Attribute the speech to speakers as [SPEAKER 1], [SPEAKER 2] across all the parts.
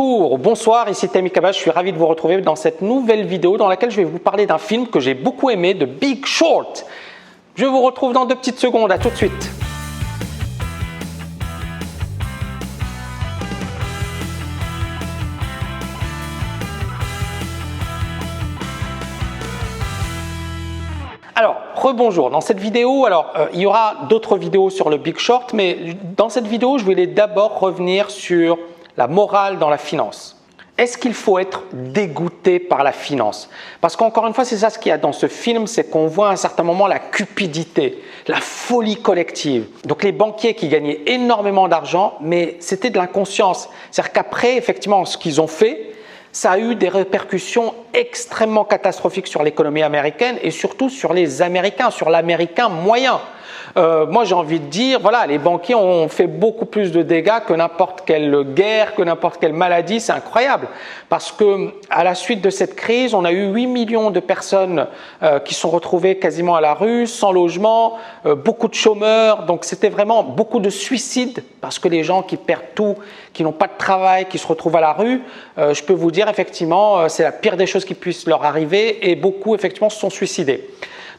[SPEAKER 1] Bonjour ou bonsoir, ici Tammy Kaba, je suis ravi de vous retrouver dans cette nouvelle vidéo dans laquelle je vais vous parler d'un film que j'ai beaucoup aimé, de Big Short. Je vous retrouve dans 2 petites secondes, à tout de suite. Alors, rebonjour. Dans cette vidéo, il y aura d'autres vidéos sur le Big Short, mais dans cette vidéo, je voulais d'abord revenir sur la morale dans la finance. Est-ce qu'il faut être dégoûté par la finance? Parce qu'encore une fois, c'est ça ce qu'il y a dans ce film, c'est qu'on voit à un certain moment la cupidité, la folie collective. Donc les banquiers qui gagnaient énormément d'argent, mais c'était de l'inconscience. C'est-à-dire qu'après, effectivement, ce qu'ils ont fait, ça a eu des répercussions extrêmement catastrophiques sur l'économie américaine et surtout sur les Américains, sur l'Américain moyen. Moi, j'ai envie de dire, voilà, les banquiers ont fait beaucoup plus de dégâts que n'importe quelle guerre, que n'importe quelle maladie. C'est incroyable parce que à la suite de cette crise, on a eu 8 millions de personnes qui sont retrouvées quasiment à la rue, sans logement, beaucoup de chômeurs. Donc, c'était vraiment beaucoup de suicides parce que les gens qui perdent tout, qui n'ont pas de travail, qui se retrouvent à la rue, je peux vous dire effectivement, c'est la pire des choses qui puissent leur arriver et beaucoup effectivement se sont suicidés.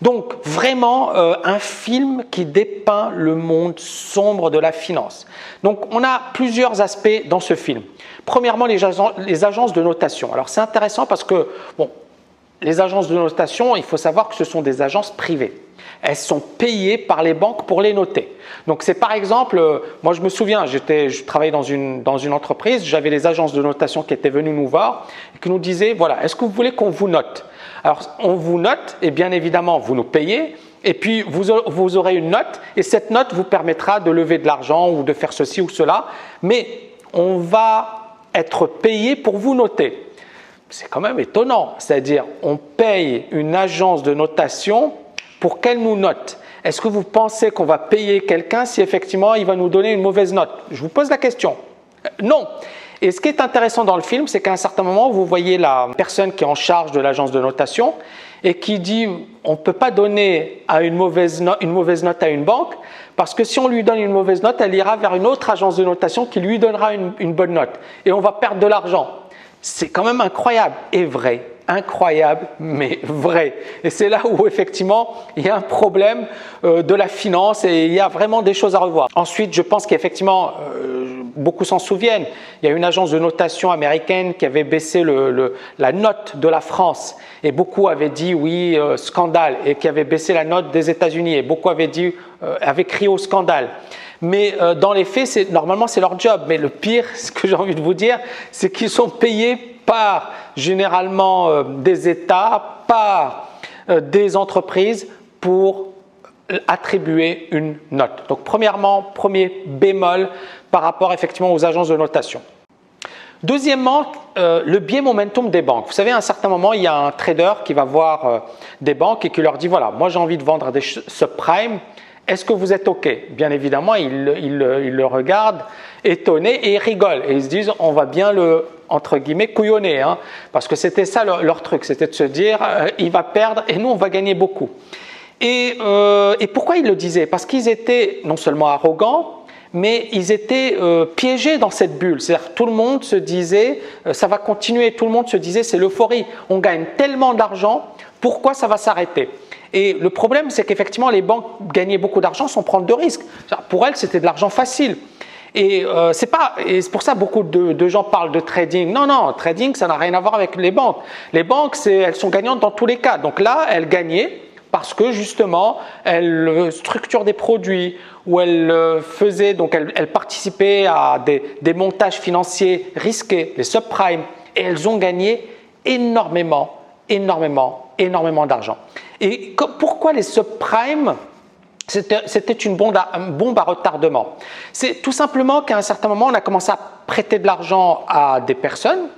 [SPEAKER 1] Donc vraiment un film qui dépeint le monde sombre de la finance. Donc on a plusieurs aspects dans ce film. Premièrement, les agences de notation. Alors c'est intéressant parce que bon, les agences de notation, il faut savoir que ce sont des agences privées. Elles sont payées par les banques pour les noter. Donc c'est par exemple, moi je me souviens, je travaillais dans une entreprise, j'avais les agences de notation qui étaient venues nous voir et qui nous disaient, voilà, est-ce que vous voulez qu'on vous note? Alors on vous note et bien évidemment vous nous payez et puis vous aurez une note et cette note vous permettra de lever de l'argent ou de faire ceci ou cela, mais on va être payé pour vous noter. C'est quand même étonnant, c'est-à-dire on paye une agence de notation pour qu'elle nous note. Est-ce que vous pensez qu'on va payer quelqu'un si effectivement il va nous donner une mauvaise note? Je vous pose la question. Non. Et ce qui est intéressant dans le film, c'est qu'à un certain moment, vous voyez la personne qui est en charge de l'agence de notation et qui dit on ne peut pas donner une mauvaise note à une banque parce que si on lui donne une mauvaise note, elle ira vers une autre agence de notation qui lui donnera une bonne note et on va perdre de l'argent. C'est quand même incroyable et vrai. Incroyable, mais vrai. Et c'est là où effectivement il y a un problème de la finance et il y a vraiment des choses à revoir. Ensuite, je pense qu'effectivement, beaucoup s'en souviennent, il y a une agence de notation américaine qui avait baissé la note de la France et beaucoup avaient dit oui, scandale, et qui avait baissé la note des États-Unis et beaucoup avaient crié au scandale. Mais dans les faits, normalement c'est leur job. Mais le pire, ce que j'ai envie de vous dire, c'est qu'ils sont payés par généralement des États, par des entreprises pour attribuer une note. Donc premièrement, premier bémol par rapport effectivement aux agences de notation. Deuxièmement, le biais momentum des banques. Vous savez, à un certain moment, il y a un trader qui va voir des banques et qui leur dit voilà, moi j'ai envie de vendre des subprimes. Est-ce que vous êtes OK? Bien évidemment, ils le regardent étonné et ils rigolent. Et ils se disent, on va bien le, entre guillemets, couillonner. Hein, parce que c'était ça leur truc, c'était de se dire, il va perdre et nous, on va gagner beaucoup. Et pourquoi ils le disaient? Parce qu'ils étaient non seulement arrogants, mais ils étaient piégés dans cette bulle. C'est-à-dire tout le monde se disait, ça va continuer. Tout le monde se disait, c'est l'euphorie. On gagne tellement d'argent, pourquoi ça va s'arrêter? Et le problème, c'est qu'effectivement, les banques gagnaient beaucoup d'argent sans prendre de risques. Pour elles, c'était de l'argent facile. Et c'est pour ça que beaucoup de gens parlent de trading. Non, non, trading, ça n'a rien à voir avec les banques. Les banques, elles sont gagnantes dans tous les cas. Donc là, elles gagnaient parce que justement, elles structurent des produits ou elles participaient à des montages financiers risqués, les subprimes, et elles ont gagné énormément d'argent. Et pourquoi les subprimes? C'était une bombe à retardement. C'est tout simplement qu'à un certain moment, on a commencé à prêter de l'argent à des personnes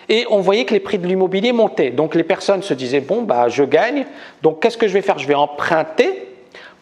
[SPEAKER 1] et on voyait que les prix de l'immobilier montaient. Donc les personnes se disaient bon, bah, je gagne, donc qu'est-ce que je vais faire? Je vais emprunter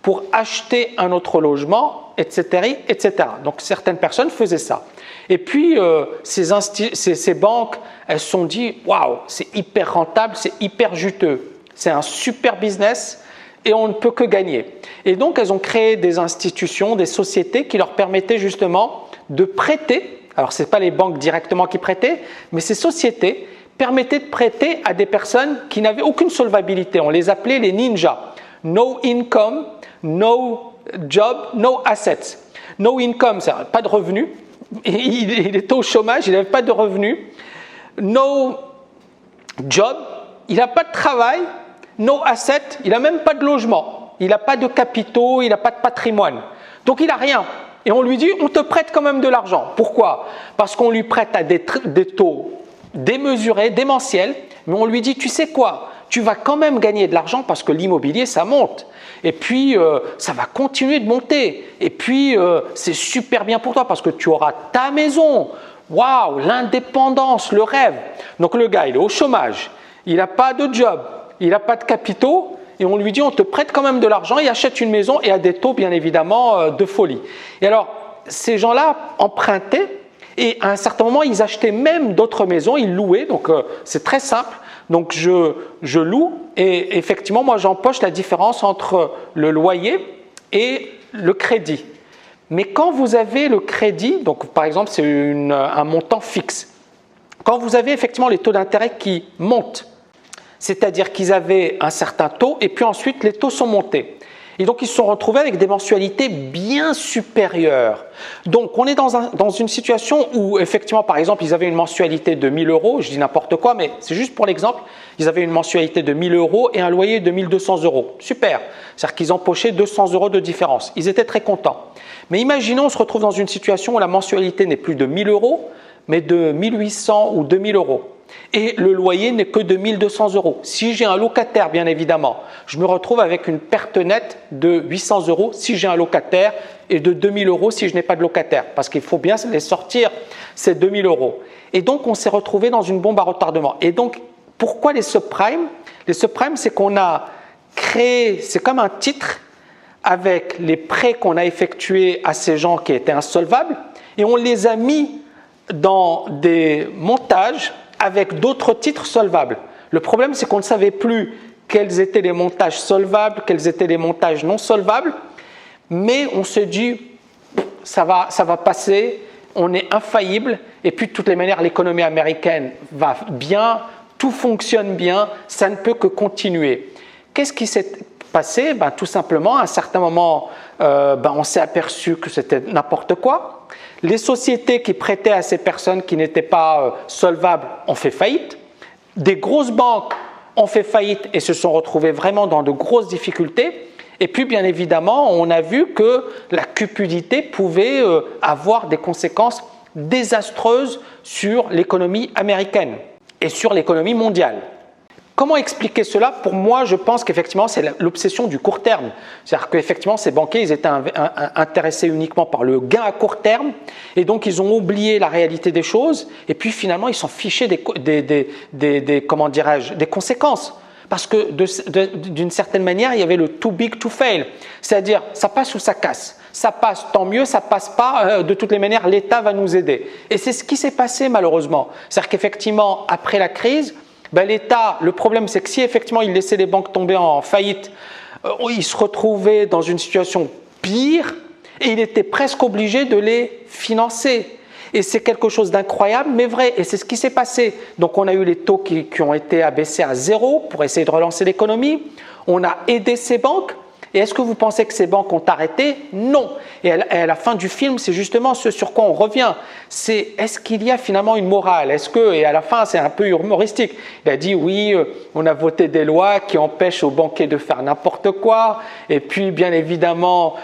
[SPEAKER 1] pour acheter un autre logement, etc., etc. Donc certaines personnes faisaient ça. Et puis ces banques, elles se sont dit waouh, c'est hyper rentable, c'est hyper juteux. C'est un super business et on ne peut que gagner. Et donc, elles ont créé des institutions, des sociétés qui leur permettaient justement de prêter Alors, ce n'est pas les banques directement qui prêtaient, mais ces sociétés permettaient de prêter à des personnes qui n'avaient aucune solvabilité. On les appelait les ninjas. No income, no job, no assets. No income, c'est pas de revenus. Il était au chômage, il n'avait pas de revenus. No job, il n'a pas de travail. No asset, il n'a même pas de logement. Il n'a pas de capitaux, il n'a pas de patrimoine. Donc il n'a rien. Et on lui dit, on te prête quand même de l'argent. Pourquoi? Parce qu'on lui prête à des taux démesurés, démentiels, mais on lui dit, tu sais quoi? Tu vas quand même gagner de l'argent parce que l'immobilier, ça monte. Et puis, ça va continuer de monter. Et puis, c'est super bien pour toi parce que tu auras ta maison. Waouh, l'indépendance, le rêve. Donc, le gars, il est au chômage. Il n'a pas de job. Il n'a pas de capitaux. Et on lui dit, on te prête quand même de l'argent. Il achète une maison et à des taux, bien évidemment, de folie. Et alors, ces gens-là empruntaient et à un certain moment, ils achetaient même d'autres maisons. Ils louaient. Donc, c'est très simple. Donc, je loue et effectivement, moi, j'empoche la différence entre le loyer et le crédit. Mais quand vous avez le crédit, donc par exemple, c'est un montant fixe. Quand vous avez effectivement les taux d'intérêt qui montent, c'est-à-dire qu'ils avaient un certain taux et puis ensuite, les taux sont montés. Et donc, ils se sont retrouvés avec des mensualités bien supérieures. Donc, on est dans une situation où, effectivement, par exemple, ils avaient une mensualité de 1 000 €, je dis n'importe quoi, mais c'est juste pour l'exemple, ils avaient une mensualité de 1 000 € et un loyer de 1 200 €. Super. C'est-à-dire qu'ils empochaient 200 € de différence. Ils étaient très contents. Mais imaginons, on se retrouve dans une situation où la mensualité n'est plus de 1 000 €, mais de 1 800 ou 2 000 €. Et le loyer n'est que de 1 200 €. Si j'ai un locataire, bien évidemment, je me retrouve avec une perte nette de 800 € si j'ai un locataire et de 2 000 € si je n'ai pas de locataire. Parce qu'il faut bien les sortir, ces 2 000 €. Et donc, on s'est retrouvé dans une bombe à retardement. Et donc, pourquoi les subprimes? Les subprimes, c'est qu'on a créé, c'est comme un titre avec les prêts qu'on a effectués à ces gens qui étaient insolvables et on les a mis dans des montages avec d'autres titres solvables. Le problème, c'est qu'on ne savait plus quels étaient les montages solvables, quels étaient les montages non solvables, mais on se dit, ça va passer, on est infaillible, et puis de toutes les manières, l'économie américaine va bien, tout fonctionne bien, ça ne peut que continuer. Qu'est-ce qui s'est passé? Tout simplement, à un certain moment, on s'est aperçu que c'était n'importe quoi. Les sociétés qui prêtaient à ces personnes qui n'étaient pas solvables ont fait faillite. Des grosses banques ont fait faillite et se sont retrouvées vraiment dans de grosses difficultés. Et puis, bien évidemment, on a vu que la cupidité pouvait avoir des conséquences désastreuses sur l'économie américaine et sur l'économie mondiale. Comment expliquer cela? Pour moi, je pense qu'effectivement, c'est l'obsession du court terme. C'est-à-dire qu'effectivement, ces banquiers, ils étaient intéressés uniquement par le gain à court terme et donc ils ont oublié la réalité des choses et puis finalement, ils s'en fichaient comment dirais-je, des conséquences. Parce que d'une certaine manière, il y avait le too big to fail. C'est-à-dire, ça passe ou ça casse. Ça passe, tant mieux, ça passe pas. De toutes les manières, l'État va nous aider. Et c'est ce qui s'est passé malheureusement. C'est-à-dire qu'effectivement, après la crise, l'État, le problème, c'est que si effectivement il laissait les banques tomber en faillite, il se retrouvait dans une situation pire et il était presque obligé de les financer. Et c'est quelque chose d'incroyable, mais vrai. Et c'est ce qui s'est passé. Donc, on a eu les taux qui ont été abaissés à 0 pour essayer de relancer l'économie. On a aidé ces banques. Et est-ce que vous pensez que ces banques ont arrêté? Non. Et à la fin du film, c'est justement ce sur quoi on revient. C'est est-ce qu'il y a finalement une morale? Et à la fin, c'est un peu humoristique. Il a dit oui, on a voté des lois qui empêchent aux banquiers de faire n'importe quoi. Et puis, bien évidemment,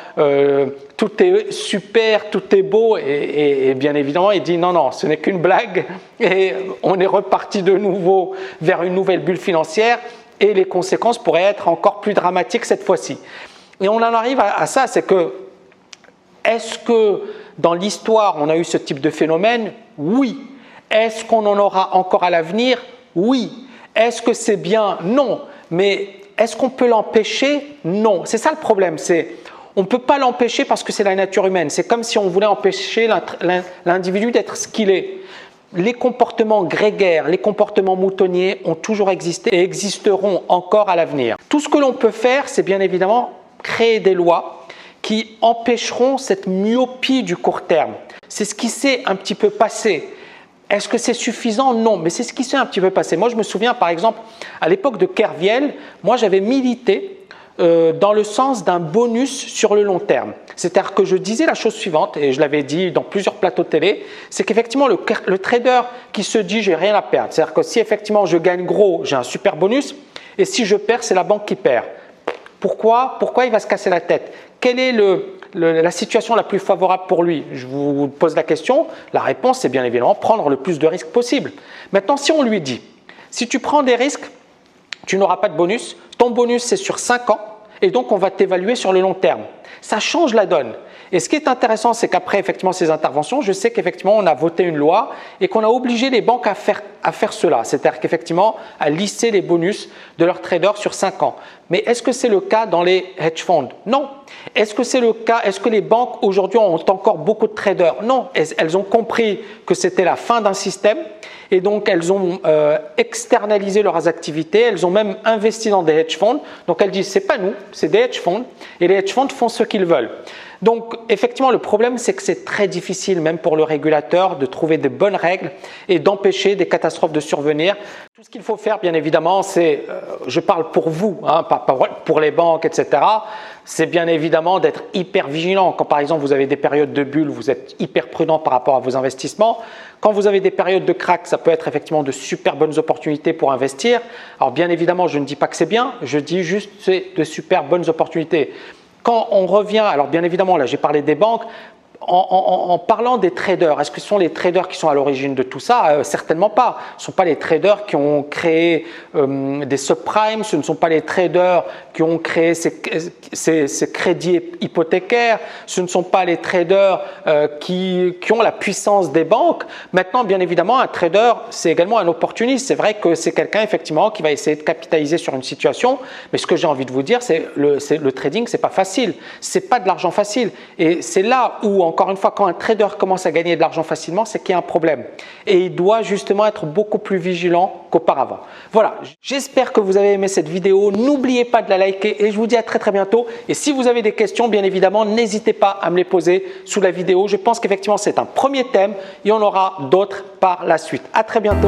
[SPEAKER 1] tout est super, tout est beau. Et bien évidemment, il dit non, ce n'est qu'une blague. Et on est reparti de nouveau vers une nouvelle bulle financière. Et les conséquences pourraient être encore plus dramatiques cette fois-ci. Et on en arrive à ça, c'est que, est-ce que dans l'histoire, on a eu ce type de phénomène? Oui. Est-ce qu'on en aura encore à l'avenir? Oui. Est-ce que c'est bien? Non. Mais est-ce qu'on peut l'empêcher? Non. C'est ça le problème. On ne peut pas l'empêcher parce que c'est la nature humaine. C'est comme si on voulait empêcher l'individu d'être ce qu'il est. Les comportements grégaires, les comportements moutonniers ont toujours existé et existeront encore à l'avenir. Tout ce que l'on peut faire, c'est bien évidemment créer des lois qui empêcheront cette myopie du court terme. C'est ce qui s'est un petit peu passé. Est-ce que c'est suffisant? Non, mais c'est ce qui s'est un petit peu passé. Moi, je me souviens, par exemple, à l'époque de Kerviel, moi, j'avais milité dans le sens d'un bonus sur le long terme. C'est-à-dire que je disais la chose suivante, et je l'avais dit dans plusieurs plateaux télé, c'est qu'effectivement, le trader qui se dit « j'ai rien à perdre », c'est-à-dire que si effectivement je gagne gros, j'ai un super bonus, et si je perds, c'est la banque qui perd. Pourquoi il va se casser la tête? Quelle est la situation la plus favorable pour lui? Je vous pose la question. La réponse, c'est bien évidemment prendre le plus de risques possible. Maintenant, si on lui dit, si tu prends des risques, tu n'auras pas de bonus. Ton bonus, c'est sur 5 ans et donc on va t'évaluer sur le long terme. Ça change la donne. Et ce qui est intéressant, c'est qu'après effectivement ces interventions, je sais qu'effectivement on a voté une loi et qu'on a obligé les banques à faire cela. C'est-à-dire qu'effectivement à lisser les bonus de leurs traders sur 5 ans. Mais est-ce que c'est le cas dans les hedge funds? Non. Est-ce que c'est le cas? Est-ce que les banques aujourd'hui ont encore beaucoup de traders? Non. Elles ont compris que c'était la fin d'un système et donc elles ont externalisé leurs activités. Elles ont même investi dans des hedge funds. Donc elles disent c'est pas nous, c'est des hedge funds et les hedge funds font ce qu'ils veulent. Donc effectivement le problème c'est que c'est très difficile même pour le régulateur de trouver de bonnes règles et d'empêcher des catastrophes de survenir. Tout ce qu'il faut faire bien évidemment c'est, je parle pour vous, hein, pas pour les banques etc. C'est bien évidemment d'être hyper vigilant. Quand par exemple vous avez des périodes de bulle, vous êtes hyper prudent par rapport à vos investissements. Quand vous avez des périodes de crack, ça peut être effectivement de super bonnes opportunités pour investir. Alors bien évidemment je ne dis pas que c'est bien, je dis juste c'est de super bonnes opportunités. Quand on revient, alors bien évidemment, là j'ai parlé des banques, en parlant des traders, est-ce que ce sont les traders qui sont à l'origine de tout ça? Certainement pas. Ce ne sont pas les traders qui ont créé des subprimes, ce ne sont pas les traders qui ont créé ces crédits hypothécaires, ce ne sont pas les traders qui ont la puissance des banques. Maintenant, bien évidemment, un trader, c'est également un opportuniste. C'est vrai que c'est quelqu'un effectivement qui va essayer de capitaliser sur une situation, mais ce que j'ai envie de vous dire, c'est le trading, c'est pas facile, c'est pas de l'argent facile, et c'est là où encore une fois, quand un trader commence à gagner de l'argent facilement, c'est qu'il y a un problème. Et il doit justement être beaucoup plus vigilant qu'auparavant. Voilà, j'espère que vous avez aimé cette vidéo. N'oubliez pas de la liker et je vous dis à très très bientôt. Et si vous avez des questions, bien évidemment, n'hésitez pas à me les poser sous la vidéo. Je pense qu'effectivement, c'est un premier thème et on aura d'autres par la suite. À très bientôt.